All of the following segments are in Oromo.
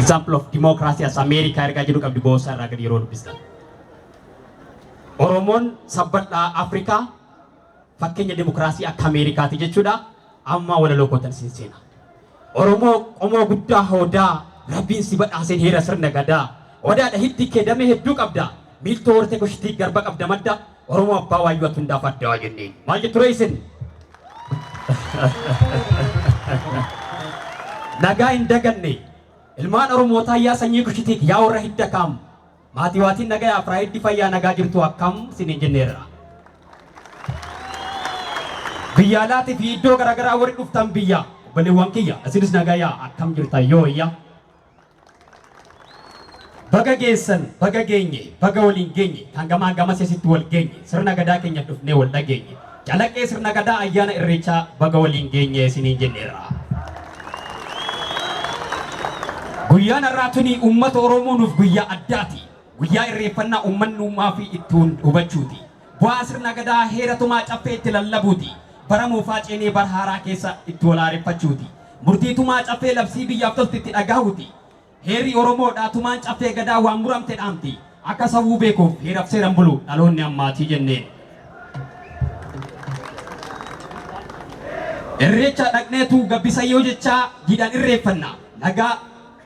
example of democracy as America erga jedhu qabdi boosa irraa gadi yeroo dubbistan. Oromoon sabbadhaa Afrikaa fakkeenya demokiraasii akka Ameerikaati jechuudha. Amma walaloo kootan siin seena. Oromoo qomoo guddaa hoodaa rabbiin si badhaaseen heera sirna gadaa. Odaadha hiddi kee damee hedduu qabda. Miiltoo hortee koshitii garba qabda madda. Oromoo abbaa waayyuu atu hundaaf addaa jenneen. Maal jettu reessin? Nagaa hin daganne. Ilmaan Oromootaa yaa sanyii koshitii yaa warra hidda kaam. Maatii waatiin nagaa afraa hiddi fayyaa nagaa jirtu akkam sinin jenneerra. Biyya alaatii fi iddoo garaagaraa warri dhuftan biyya. Obboleewwan kiyya asinis nagaa yaa akkam jirtan yoo iyya. Baga geessan, baga geenye, baga waliin geenye, kan gamaa gama seesitti wal geenye, sirna gadaa keenya dhufnee wal dhageenye. Calaqqee sirna gadaa ayyaana irreechaa baga waliin geenye sinin jenneerra. Guyyaan har'aatuni uummata Oromoo nuuf guyyaa addaati. Guyyaa irreeffannaa uummanni uumaa fi ittiin hubachuuti. Bu'aa sirna gadaa heeratumaa caffee itti lallabuuti. Bara moofaa ceenee bara haaraa keessa itti walaareffachuuti. Murtiitumaa caffee labsii biyyaaf tolti itti dhagahuuti. Heerri Oromoodhaa tumaan caffee gadaa waan muramte dhaamti. Akka sabuu beekuuf heeraaf seeran bulu dhaloonni ammaatii jenneen. Irreecha dhaqneetu gabbisa yoo jechaa jiidhaan irreeffannaa. Nagaa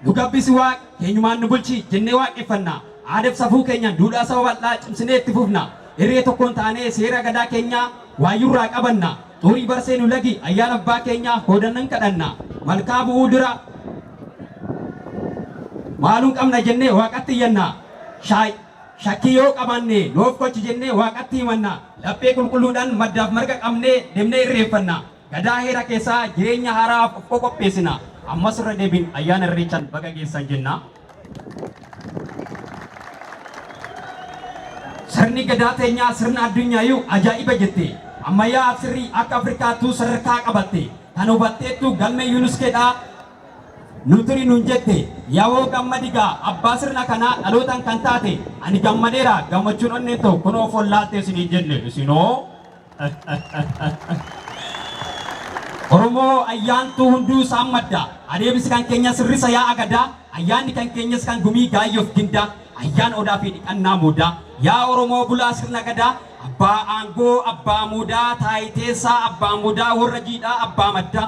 nu gabbisi waaq keenyumaan nu bulchi jennee waaqeffannaa. Aadaaf safuu keenyaan duudhaa saba bal'aa cimsinee itti fufna. Irree tokkoon taanee seera gadaa keenyaa waayyurraa qabanna. Xurii barsee nu lagi ayyaana abbaa keenyaa hoodannan kadhanna. Malkaa bu'uu dura maalun qabna jennee waaqatti iyyanna. Shakkii yoo qabanne loof kochi jennee waaqatti himanna. Laphee qulqulluudhaan maddaaf marga qabnee deemnee irreeffanna. Gadaa heera keessaa jireenya haaraaf of qopheessina. Ammas irra deebiin ayyaana irreechaan baga geessan jenna. Sirni gadaa teenyaa sirna addunyaayuu ajaa'iba jette. Ammayyaa sirrii akka Afrikaattuu sadarkaa qabatte. Kan hubatteettu galmee yuuniskeedhaa nuturi nun jette. Yaawoo gammadigaa abbaa sirna kanaa dhalootaan kan taate. Ani gammadeera gammachuun onneen ta'u kunoo follaattee isinii jenne isinoo. Oromoo ayyaantuu hunduu isaan madda. Adeemsi kan keenya sirrisa yaa agadaa. Ayyaanni kan keenyas kan gumii gaayyoof ginda. Ayyaan odaa fi dhiqannaa muudaa. Yaa Oromoo bulaa sirna gadaa. Abbaa aangoo, abbaa muudaa, taayiteessaa, abbaa muudaa, warra jiidhaa, abbaa maddaa.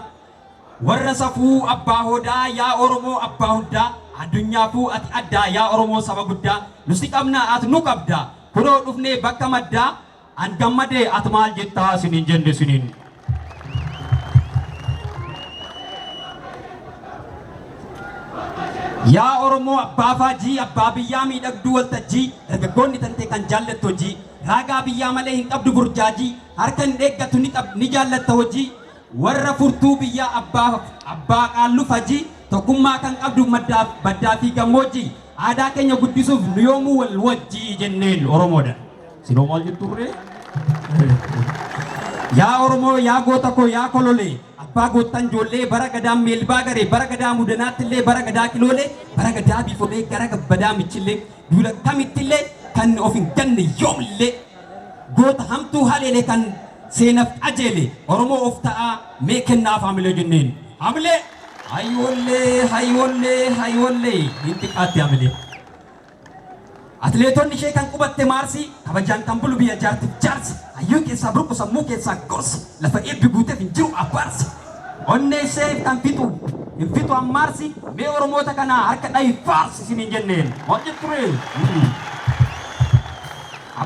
Warra safuu, abbaa hoodaa, yaa Oromoo abbaa hundaa. Addunyaafuu ati addaa, yaa Oromoo saba guddaa. Nusi qabnaa ati nu qabda. Kunoo dhufnee bakka maddaa. An gammadee ati maal jettaa sinin jenne sinin. Yaa Oromoo abbaa faajii, abbaa biyyaa miidhagduu waltajjii. Dargaggoonni tantee kan jaallattu hojii. Raagaa biyyaa malee hin qabdu burjaajii. Harka hin eeggatu ni jaallatta hojii. Warra furtuu biyyaa abbaa qaalluu fajii. Tokkummaa kan qabdu baddaa fi gammoojjii. Aadaa keenya guddisuuf nu yoomuu wal wajjii jenneen Oromoodha. Sinoo maal jettu ree? Yaa Oromoo yaa goota koo yaa kololee. Abbaa goottan ijoollee bara gadaa meelbaa garee bara gadaa mudanaatti illee bara gadaa kiloolee bara gadaa biifolee gara gabbadaa michillee duula kamittillee kan of hin ganne yoomillee goota hamtuu haleelee kan seenaaf qajeele Oromoo of ta'aa mee kennaaf hamilee jenneen hamilee hayyollee hin xiqqaatti hamilee. Atileetonni ishee kan qubatte maarsi kabajaan kan bulu biyya jaartiif jaarsi hayyuu keessaa burqu sammuu keessaa gorsi lafa eebbi guuteef hin jiru abbaarsi onnee ishee kan hin fitu ammaarsi mee Oromoota kanaa harka dhahi faarsi isiniin jenneen maal jettu ree?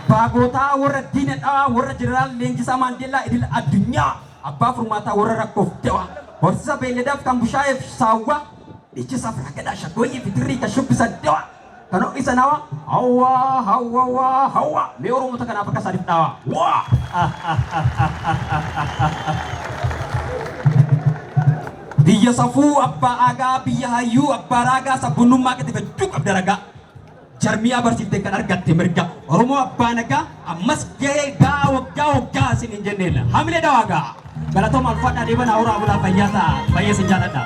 Abbaa gootaa warra diina dhawaa warra jeneraal Leenjisaa Maandeellaa idil addunyaa abbaa furmaataa warra rakkoof dawaa horsiisa beelladaaf kan bushaayeef saawwaa dhiichisaaf ragadaa shaggooyyii fitirrii kan shubbisan dawaa. Kalau isa nawa hawa me Oromoota kanaaf akka sadiif dhawa waa biyya safuu abbaa aagaa biyya hayyuu abbaa raagaa sabbunnummaa qixi fedhuu qabda ragaa jarmiyaa barsiiftee kan argatte mirga Oromoo abbaa nagaa ammas gahee gaa waggaa isin hin jenneen hamilee dawaagaa galatooma alfaadhaa deeban hawraa bulaa fayyaa ta'a baay'ee sin jaalladha.